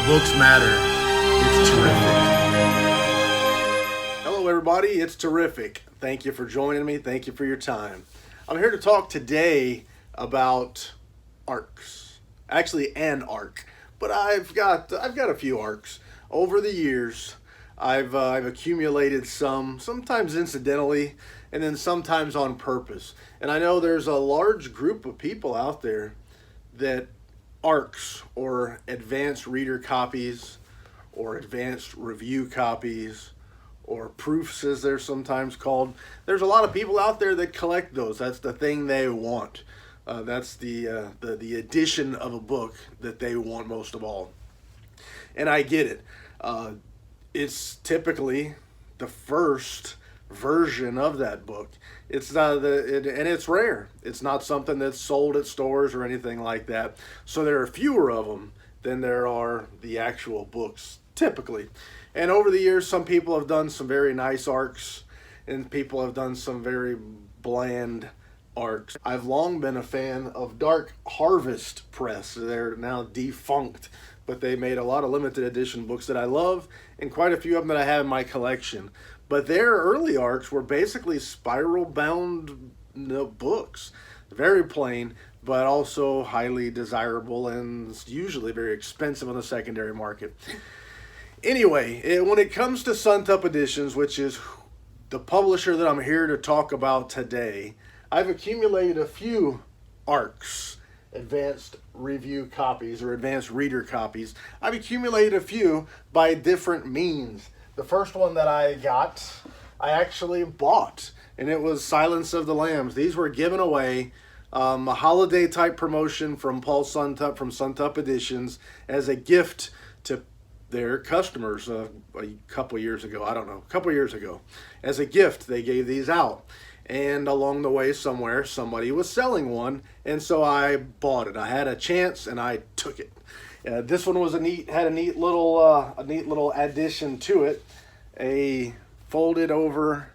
books matter. It's terrific. Hello everybody, it's terrific. Thank you for joining me. Thank you for your time. I'm here to talk today about arcs. Actually an arc, but I've got a few arcs. Over the years, I've accumulated some, sometimes incidentally, and then sometimes on purpose. And I know there's a large group of people out there that ARCs, or advanced reader copies, or advanced review copies, or proofs as they're sometimes called. There's a lot of people out there that collect those. That's the thing they want. That's the edition of a book that they want most of all. And I get it. It's typically the first version of that book. It's and it's rare. It's not something that's sold at stores or anything like that. So there are fewer of them than there are the actual books typically. And over the years, some people have done some very nice arcs, and people have done some very bland arcs. I've long been a fan of Dark Harvest Press. They're now defunct, but they made a lot of limited edition books that I love, and quite a few of them that I have in my collection. But their early arcs were basically spiral bound books. Very plain, but also highly desirable and usually very expensive on the secondary market. Anyway, when it comes to Suntup Editions, which is the publisher that I'm here to talk about today, I've accumulated a few arcs, advanced review copies or advanced reader copies. I've accumulated a few by different means. The first one that I got, I actually bought, and it was Silence of the Lambs. These were given away, a holiday type promotion from Paul Suntup from Suntup Editions as a gift to their customers a couple years ago. I don't know, a couple years ago. As a gift, they gave these out. And along the way somewhere, somebody was selling one, and so I bought it. I had a chance, and I took it. This one was had a neat little addition to it, a folded over,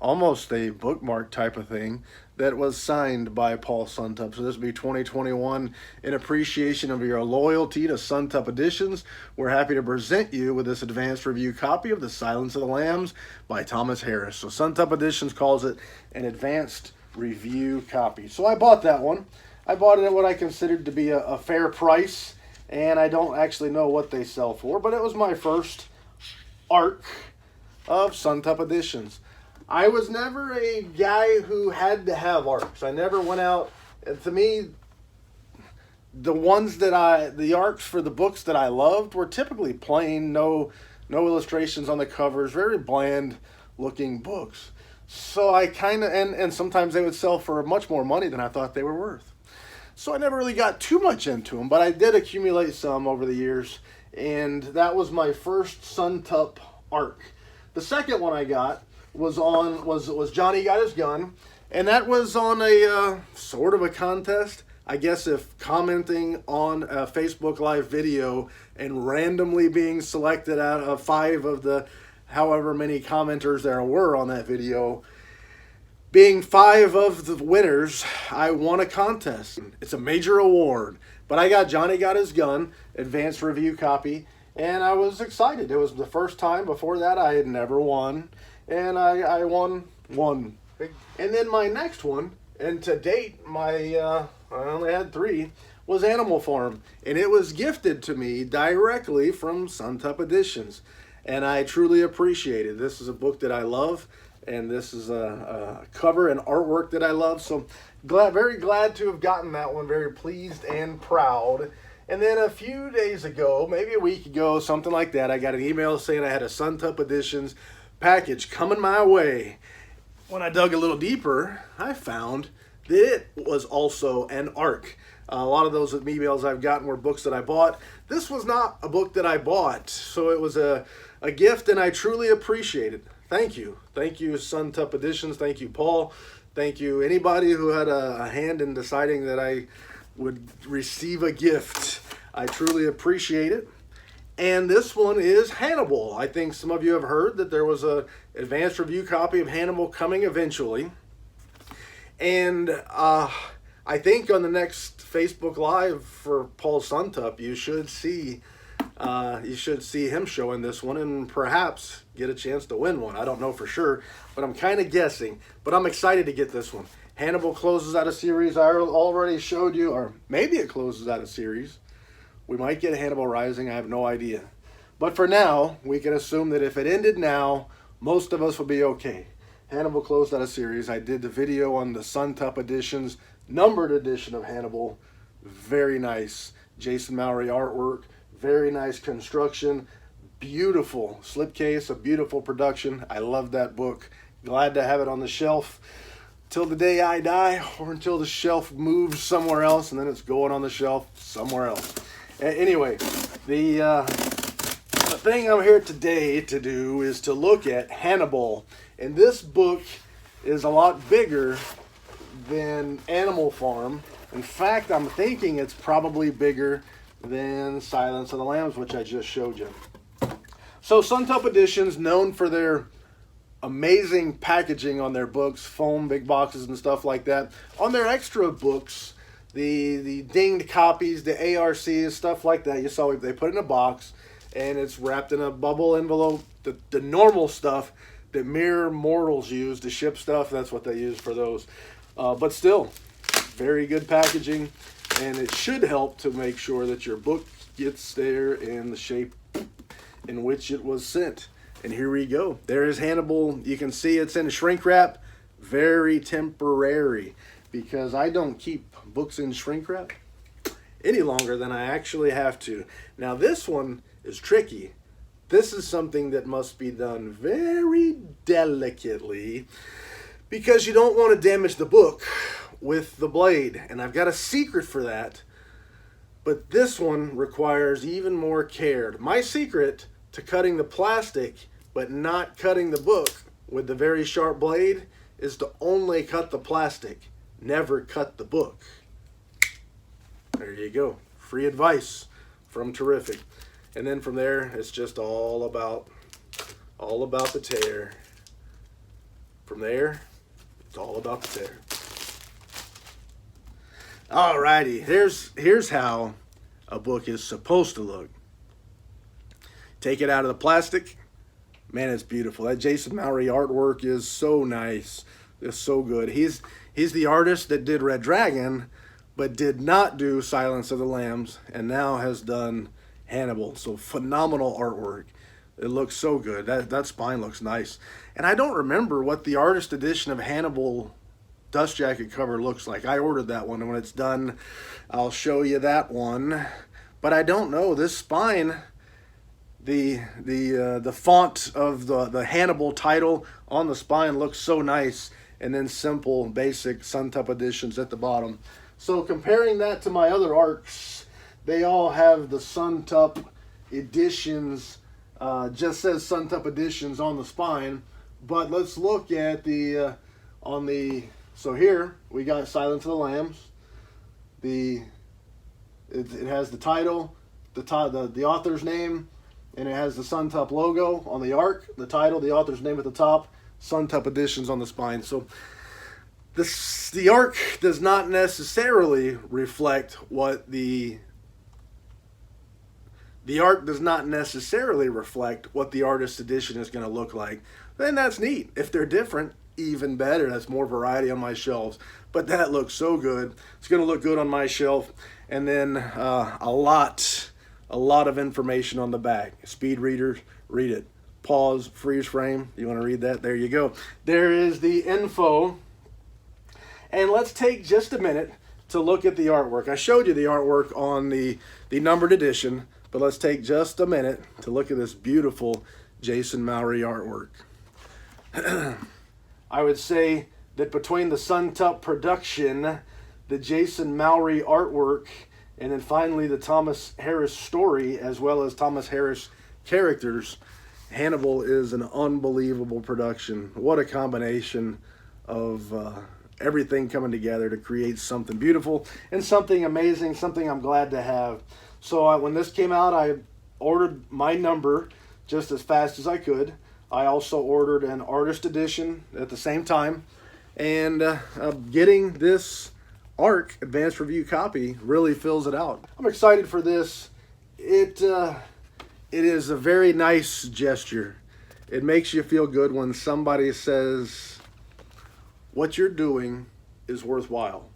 almost a bookmark type of thing that was signed by Paul Suntup. So this will be 2021 in appreciation of your loyalty to Suntup Editions. We're happy to present you with this advanced review copy of The Silence of the Lambs by Thomas Harris. So Suntup Editions calls it an advanced review copy. So I bought that one. I bought it at what I considered to be a fair price, and I don't actually know what they sell for, but it was my first arc of Suntup Editions. I was never a guy who had to have arcs. I never went out, and to me, the arcs for the books that I loved were typically plain, no illustrations on the covers, very bland looking books. So I kind of, and sometimes they would sell for much more money than I thought they were worth. So I never really got too much into them, but I did accumulate some over the years, and that was my first Suntup arc. The second one I got was Johnny Got His Gun, and that was on a sort of a contest. I guess if commenting on a Facebook Live video and randomly being selected out of 5 of the however many commenters there were on that video, being 5 of the winners, I won a contest. It's a major award, but I got Johnny Got His Gun, advanced review copy, and I was excited. It was the first time. Before that, I had never won, and I won one. And then my next one, and to date, I only had 3, was Animal Farm, and it was gifted to me directly from Suntup Editions, and I truly appreciate it. This is a book that I love, and this is a cover and artwork that I love, so very glad to have gotten that one, very pleased and proud. And then a few days ago, maybe a week ago, something like that, I got an email saying I had a Suntup Editions package coming my way. When I dug a little deeper, I found that it was also an arc. A lot of those emails I've gotten were books that I bought. This was not a book that I bought, so it was a gift, and I truly appreciate it. Thank you. Thank you, Suntup Editions. Thank you, Paul. Thank you, anybody who had a hand in deciding that I would receive a gift. I truly appreciate it. And this one is Hannibal. I think some of you have heard that there was a advanced review copy of Hannibal coming eventually. And I think on the next Facebook Live for Paul Suntup, you should see You should see him showing this one and perhaps get a chance to win one. I don't know for sure, but I'm kind of guessing. But I'm excited to get this one. Hannibal closes out a series I already showed you, or maybe it closes out a series. We might get Hannibal Rising, I have no idea. But for now, we can assume that if it ended now, most of us would be okay. Hannibal closed out a series. I did the video on the Suntup Editions, numbered edition of Hannibal. Very nice. Jason Mallory artwork. Very nice construction. Beautiful slipcase, a beautiful production. I love that book. Glad to have it on the shelf till the day I die, or until the shelf moves somewhere else, and then it's going on the shelf somewhere else. Anyway, the thing I'm here today to do is to look at Hannibal. And this book is a lot bigger than Animal Farm. In fact, I'm thinking it's probably bigger than Silence of the Lambs, which I just showed you. So Suntup Editions, known for their amazing packaging on their books, foam, big boxes and stuff like that. On their extra books, the dinged copies, the ARCs, stuff like that, you saw they put in a box and it's wrapped in a bubble envelope. The normal stuff that mere mortals use to ship stuff, that's what they use for those. But still, very good packaging, and it should help to make sure that your book gets there in the shape in which it was sent. And here we go. There is Hannibal. You can see it's in shrink wrap. Very temporary, because I don't keep books in shrink wrap any longer than I actually have to. Now this one is tricky. This is something that must be done very delicately, because you don't want to damage the book with the blade. And I've got a secret for that. But this one requires even more care. My secret to cutting the plastic but not cutting the book with the very sharp blade is to only cut the plastic, never cut the book. There you go. Free advice from Terrific. And then from there, it's just all about the tear. From there, it's all about the tear. Alrighty, here's how a book is supposed to look. Take it out of the plastic. Man, it's beautiful. That Jason Mallory artwork is so nice. It's so good. He's the artist that did Red Dragon, but did not do Silence of the Lambs, and now has done Hannibal. So phenomenal artwork. It looks so good. That spine looks nice. And I don't remember what the artist edition of Hannibal dust jacket cover looks like. I ordered that one, and when it's done, I'll show you that one. But I don't know. This spine, the font of the Hannibal title on the spine looks so nice, and then simple, basic Suntup Editions at the bottom. So comparing that to my other arcs, they all have the Suntup Editions, just says Suntup Editions on the spine. But let's look at the, so here we got Silence of the Lambs. It has the title, the author's name, and it has the Suntup logo on the arc, the title, the author's name at the top, Suntup Editions on the spine. So the arc does not necessarily reflect what the arc does not necessarily reflect what the artist edition is going to look like. Then that's neat. If they're different, even better. That's more variety on my shelves. But that looks so good. It's going to look good on my shelf. And then a lot of information on the back. Speed readers, read it. Pause, freeze frame. You want to read that? There you go. There is the info. And let's take just a minute to look at the artwork. I showed you the artwork on the numbered edition, but let's take just a minute to look at this beautiful Jason Mallory artwork. I would say that between the Suntup production, the Jason Mallory artwork, and then finally the Thomas Harris story, as well as Thomas Harris characters, Hannibal is an unbelievable production. What a combination of everything coming together to create something beautiful and something amazing, something I'm glad to have. So when this came out, I ordered my number just as fast as I could. I also ordered an artist edition at the same time. And getting this advanced review copy really fills it out. I'm excited for this. It It is a very nice gesture. It makes you feel good when somebody says, what you're doing is worthwhile.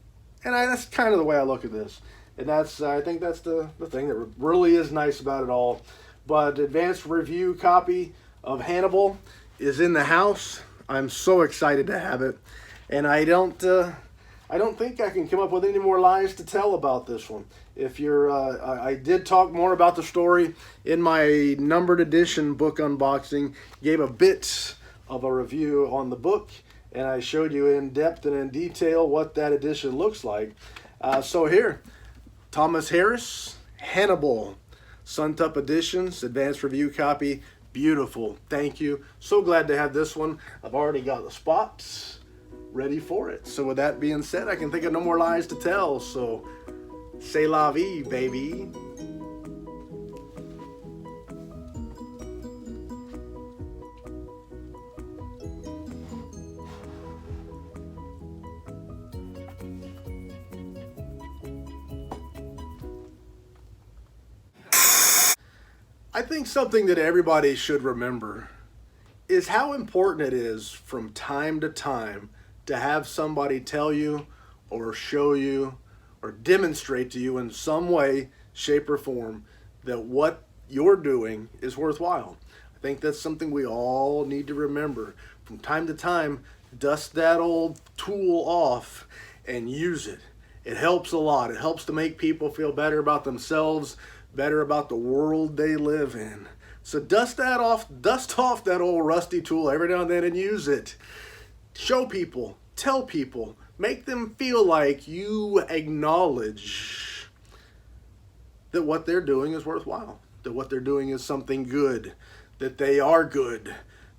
And that's kind of the way I look at this. And I think that's the thing that really is nice about it all. But advanced review copy of Hannibal is in the house. I'm so excited to have it. And I don't think I can come up with any more lies to tell about this one. If you're, I did talk more about the story in my numbered edition book unboxing. Gave a bit of a review on the book, and I showed you in depth and in detail what that edition looks like. So here, Thomas Harris, Hannibal, Suntup Editions, advanced review copy. Beautiful. Thank you. So glad to have this one. I've already got the spots ready for it. So with that being said, I can think of no more lies to tell. So, c'est la vie, baby. I think something that everybody should remember is how important it is from time to time to have somebody tell you or show you or demonstrate to you in some way, shape, or form that what you're doing is worthwhile. I think that's something we all need to remember. From time to time, dust that old tool off and use it. It helps a lot. It helps to make people feel better about themselves, better about the world they live in. So dust off that old rusty tool every now and then and use it. Show people, tell people, make them feel like you acknowledge that what they're doing is worthwhile, that what they're doing is something good, that they are good,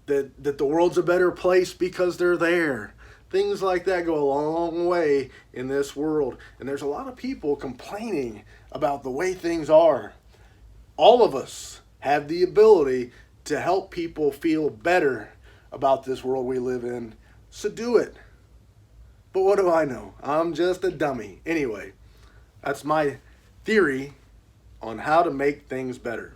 that the world's a better place because they're there. Things like that go a long way in this world. And there's a lot of people complaining about the way things are. All of us have the ability to help people feel better about this world we live in. So do it. But what do I know? I'm just a dummy. Anyway, that's my theory on how to make things better.